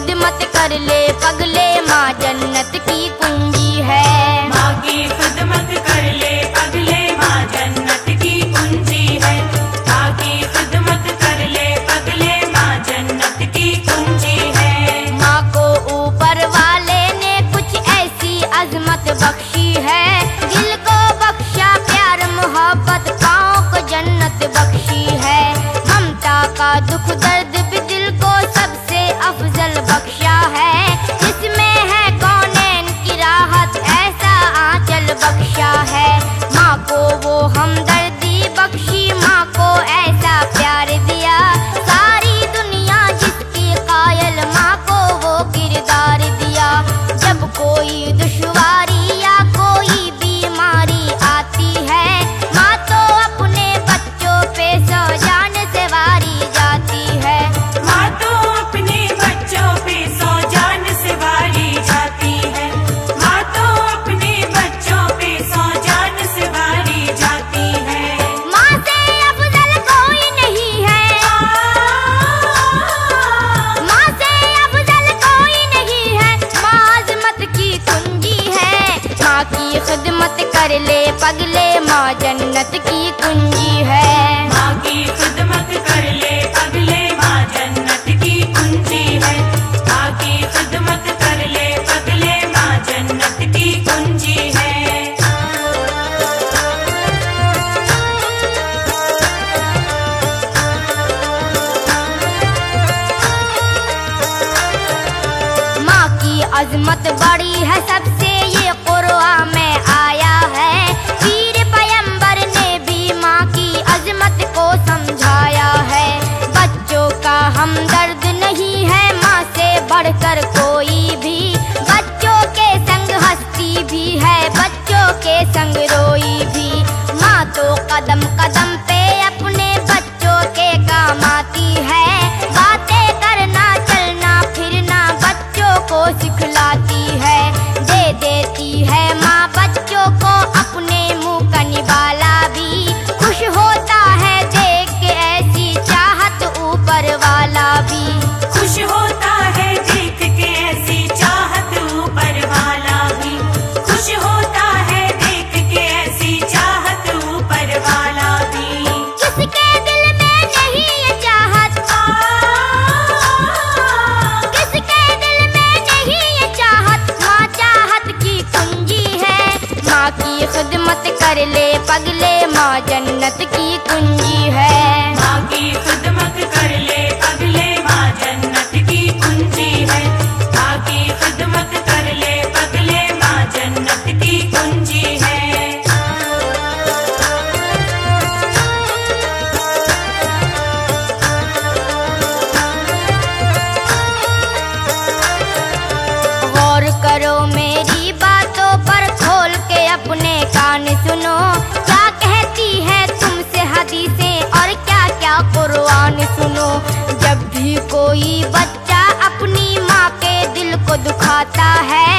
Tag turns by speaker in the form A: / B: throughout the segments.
A: खिदमत कर ले पगले, माँ जन्नत की कुंजी है।
B: माँ की खिदमत कर ले पगले, माँ जन्नत की कुंजी है। माँ की खिदमत कर ले पगले, माँ जन्नत की कुंजी है।
A: माँ को ऊपर वाले ने कुछ ऐसी अजमत बख्शी है, दिल को बख्शा प्यार मोहब्बत, पाँव को जन्नत बख्शी है। ममता का दुख दर्द भी दिल को सबसे अफजल बख्शा है, इसमें है कौनैन की राहत, ऐसा आंचल बख्शा है। माँ को वो हमदर्दी बख्शी, माँ को ऐसा प्यार दिया, सारी दुनिया जिसकी कायल, माँ को वो किरदार दिया। जब कोई दुश्वारी या कोई बीमारी आती है, माँ तो अपने बच्चों पे सौ जान से वारी जाती है।
B: माँ तो अपने बच्चों पे सौ जान से वारी जाती है। माँ तो अपने बच्चों पे सौ जान से वारी जाती है।
A: माँ से अफजल कोई नहीं है, माँ से अफजल कोई नहीं है, माँ अज़मत की कुंजी है। माँ की खिदमत कर ले पगले, माँ जन्नत की कुंजी है।
B: माँ की खिदमत कर ले पगले, माँ जन्नत की कुंजी है। माँ की खिदमत कर ले पगले, माँ जन्नत की कुंजी है।
A: माँ की अजमत बड़ी है सबसे, ये कुरान में आया है। पीर पैगंबर ने भी माँ की अजमत को समझाया है। बच्चों का हमदर्द नहीं है माँ से बढ़कर कोई भी, बच्चों के संग हंसती भी है, बच्चों के संग रोई भी। माँ तो कदम कदम पे अपने बच्चों के काम आती है, बातें करना चलना फिरना बच्चों को सिखलाती है। दे देती है माँ बच्चों को अपने मुँह का निवाला भी, खुश होता है देख के ऐसी चाहत ऊपर वाला भी।
B: खुश होता है देख के ऐसी चाहत ऊपर वाला भी। खुश होता है देख के ऐसी चाहत ऊपर वाला भी।
A: किसके दिल में नहीं ये चाहत, किसके दिल में नहीं ये चाहत, माँ चाहत की कुंजी है। माँ की खिदमत कर ले पगले, माँ जन्नत की कुंजी है।
B: माँ की खिदमत कर ले पगले, माँ जन्नत की कुंजी है। माँ की खिदमत कर ले पगले, माँ जन्नत की कुंजी है।
A: गौर करो मेरी बातों पर, खोल के अपने कान सुनो, क्या कहती है तुमसे हदीसें और क्या क्या कुरान सुनो। जब भी कोई बच्चा अपनी माँ के दिल को दुखाता है,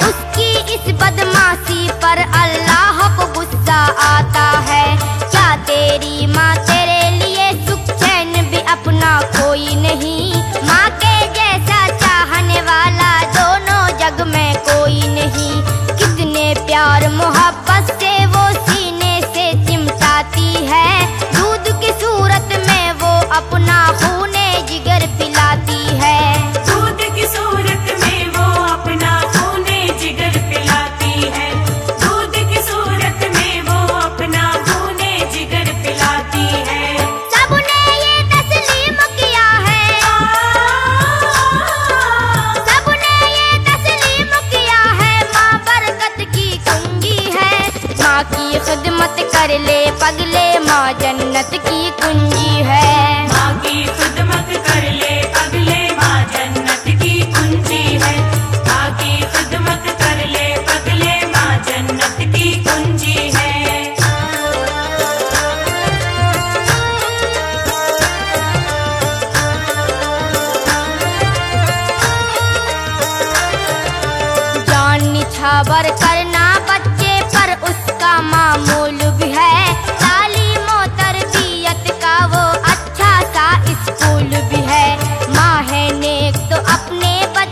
A: उसकी इस बदमाशी पर अल्लाह को गुस्सा आता है। क्या तेरी माँ तेरे लिए सुख चैन भी अपना कोई नहीं, माँ के जैसा चाहने वाला दोनों जग में कोई नहीं। कितने प्यार मोहब्बत से वो सीने से चिमटाती है, दूध की सूरत में वो अपना खूने जिगर पिलाती है।
B: दूध की सूरत में वो अपना खूने जिगर पिलाती है। दूध की सूरत में वो अपना खूने जिगर पिलाती है।
A: सबने ये तस्लीम किया है, सबने ये तस्लीम किया है, माँ बरकत की कुंजी है। माँ की खिदमत कर ले पगले, माँ जन्नत की कुंजी है।
B: माँ की खिदमत कर ले पगले, माँ जन्नत की कुंजी है। माँ की खिदमत कर ले पगले, माँ जन्नत की कुंजी है।
A: जान निछावर करना बच्चे पर उसका मामूल भी है, तालीम और तरबियत का वो अच्छा सा स्कूल भी है। माँ है नेक तो अपने बच्चे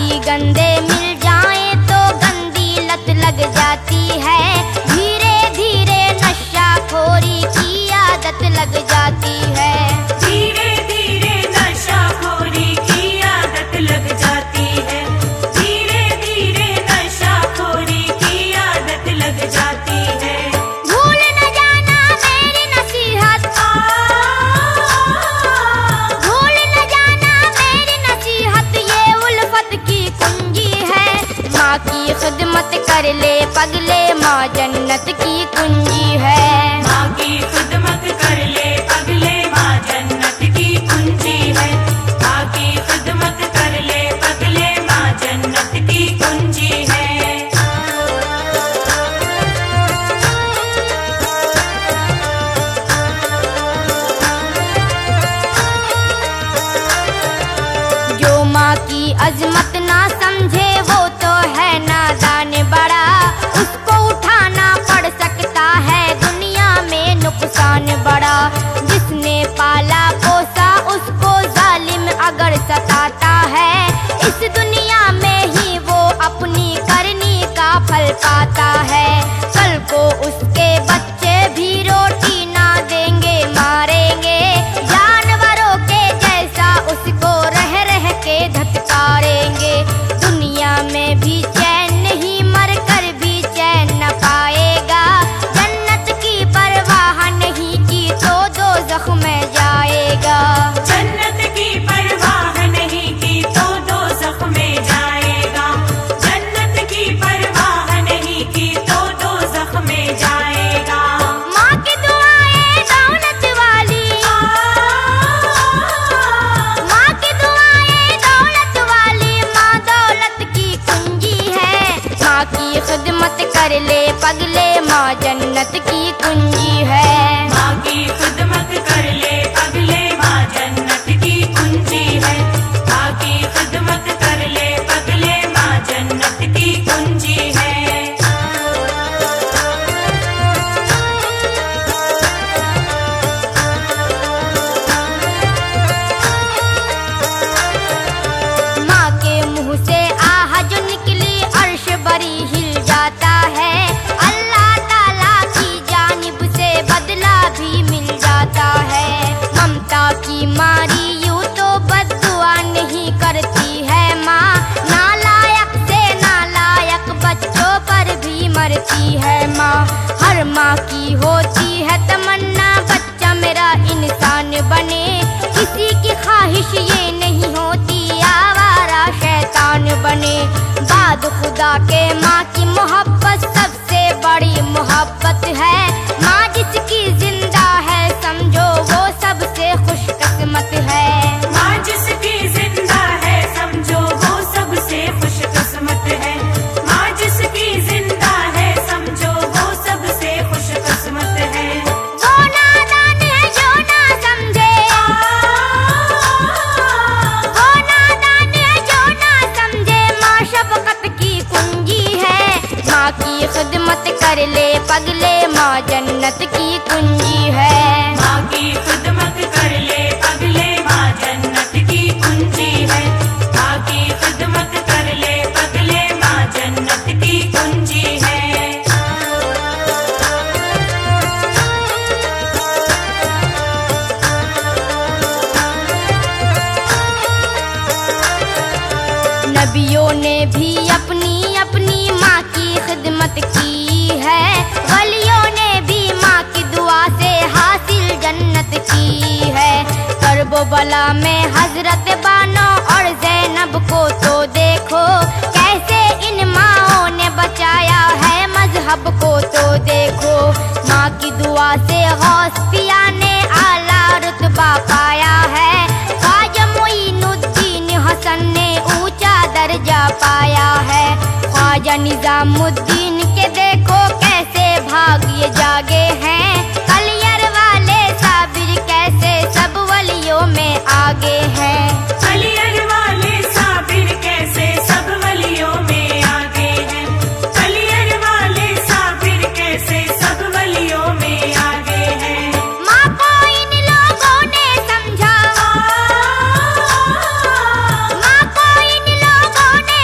A: साथी गंदे मिल जाएं तो गंदी लत लग जाती है। धीरे धीरे नशाखोरी की आदत लग जाती है।
B: धीरे धीरे नशाखोरी की आदत लग जाती है। धीरे धीरे नशाखोरी की आदत लग जाती है।
A: भूल न जाना मेरी नसीहत, भूल न जाना मेरी नसीहत, ये उल्फत की कुंजी है। माँ की खिदमत कर ले पगले, माँ जन्नत की कुंजी है।
B: माँ की खिदमत कर ले पगले, माँ जन्नत की कुंजी है। माँ की खिदमत कर ले पगले, माँ जन्नत की कुंजी है।
A: जो माँ की अजमत ना समझे वो तो है नादान बड़ा, उसको उठाना पड़ सकता है दुनिया में नुकसान बड़ा। जिसने पाला पोसा उसको जालिम अगर सताता है, इस दुनिया में ही वो अपनी करनी का फल पाता है। कल को उसके बच्चे भी रोटी ना देंगे, मारेंगे, जानवरों के जैसा उसको रह रह के धत्कारेंगे। दुनिया में भी चैन नहीं, मर कर भी चैन न पाएगा। जन्नत की परवाह नहीं की तो दोज़ख में जाएगा।
B: जन्नत की परवाह नहीं की तो दोज़ख में जाएगा। जन्नत की परवाह नहीं की तो दोज़ख में जाएगा।
A: माँ की दुआएं दौलत वाली, माँ की दुआएं दौलत वाली, माँ दौलत की कुंजी है। माँ की खिदमत कर ले पगले, माँ जन्नत की कुंजी है।
B: माँ की खिदमत कर ले पगले, माँ जन्नत की कुंजी है। माँ की खिदमत कर ले पगले, माँ जन्नत की कुंजी है।
A: माँ के मुंह से आह जो निकली अर्श बरी हिल जाता है। अल्लाह ताला की जानिब से बदला भी मिल जाता है। ममता की मारी यूं तो बद्दुआ नहीं करती है माँ, नालायक से नालायक बच्चों पर भी मरती है माँ। हर माँ की होती है तमन्ना बच्चा मेरा इंसान बने, किसी की ख्वाहिश ये नहीं होती आवारा शैतान बने। बाद खुदा के माँ की मोहब्बत सबसे बड़ी मोहब्बत है। माँ जिसकी जिंदा है समझो वो सबसे खुशकिस्मत है।
B: माँ जिसकी जिंदा है समझो वो सबसे खुशकिस्मत है। माँ जिसकी जिंदा है समझो वो सबसे खुशकिस्मत है।
A: वो नादान है जो ना समझे, वो नादान है जो ना समझे, माँ शफकत की कुंजी है। माँ की खिदमत कर ले पगले, माँ जन्नत की कुंजी है।
B: माँ की खिदमत कर ले पगले, माँ जन्नत की कुंजी है। माँ की खिदमत कर ले पगले, माँ जन्नत की कुंजी है।
A: नबियों ने भी अपनी अपनी माँ की खिदमत की है। वलियों ने भी माँ की दुआ से हासिल जन्नत की है। करबो बला में हजरत बानो और जैनब को तो देखो, कैसे इन माँओं ने बचाया है मजहब को तो देखो। माँ की दुआ से गौस पिया ने आला रुतबा पाया है। ख्वाजा मोइनुद्दीन हसन ने ऊंचा दर्जा पाया है। ख्वाजा निजामुद्दीन के देखो कैसे भाग्य जागे हैं। कलियर वाले साबिर कैसे सब वलियों में आगे हैं।
B: कलियर वाले साबिर कैसे सब वलियों में आगे हैं। कलियर वाले साबिर कैसे सब वलियों में आगे हैं।
A: माँ को इन लोगों ने समझा, माँ को इन लोगों ने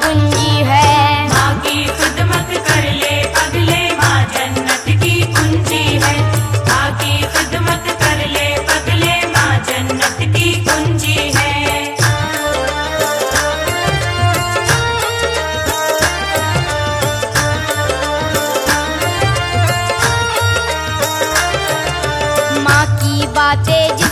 A: कुंजी है।
B: माँ की खिदमत कर ले पगले, माँ जन्नत की कुंजी है। माँ की खिदमत कर ले पगले, माँ जन्नत की कुंजी है।
A: माँ की बातें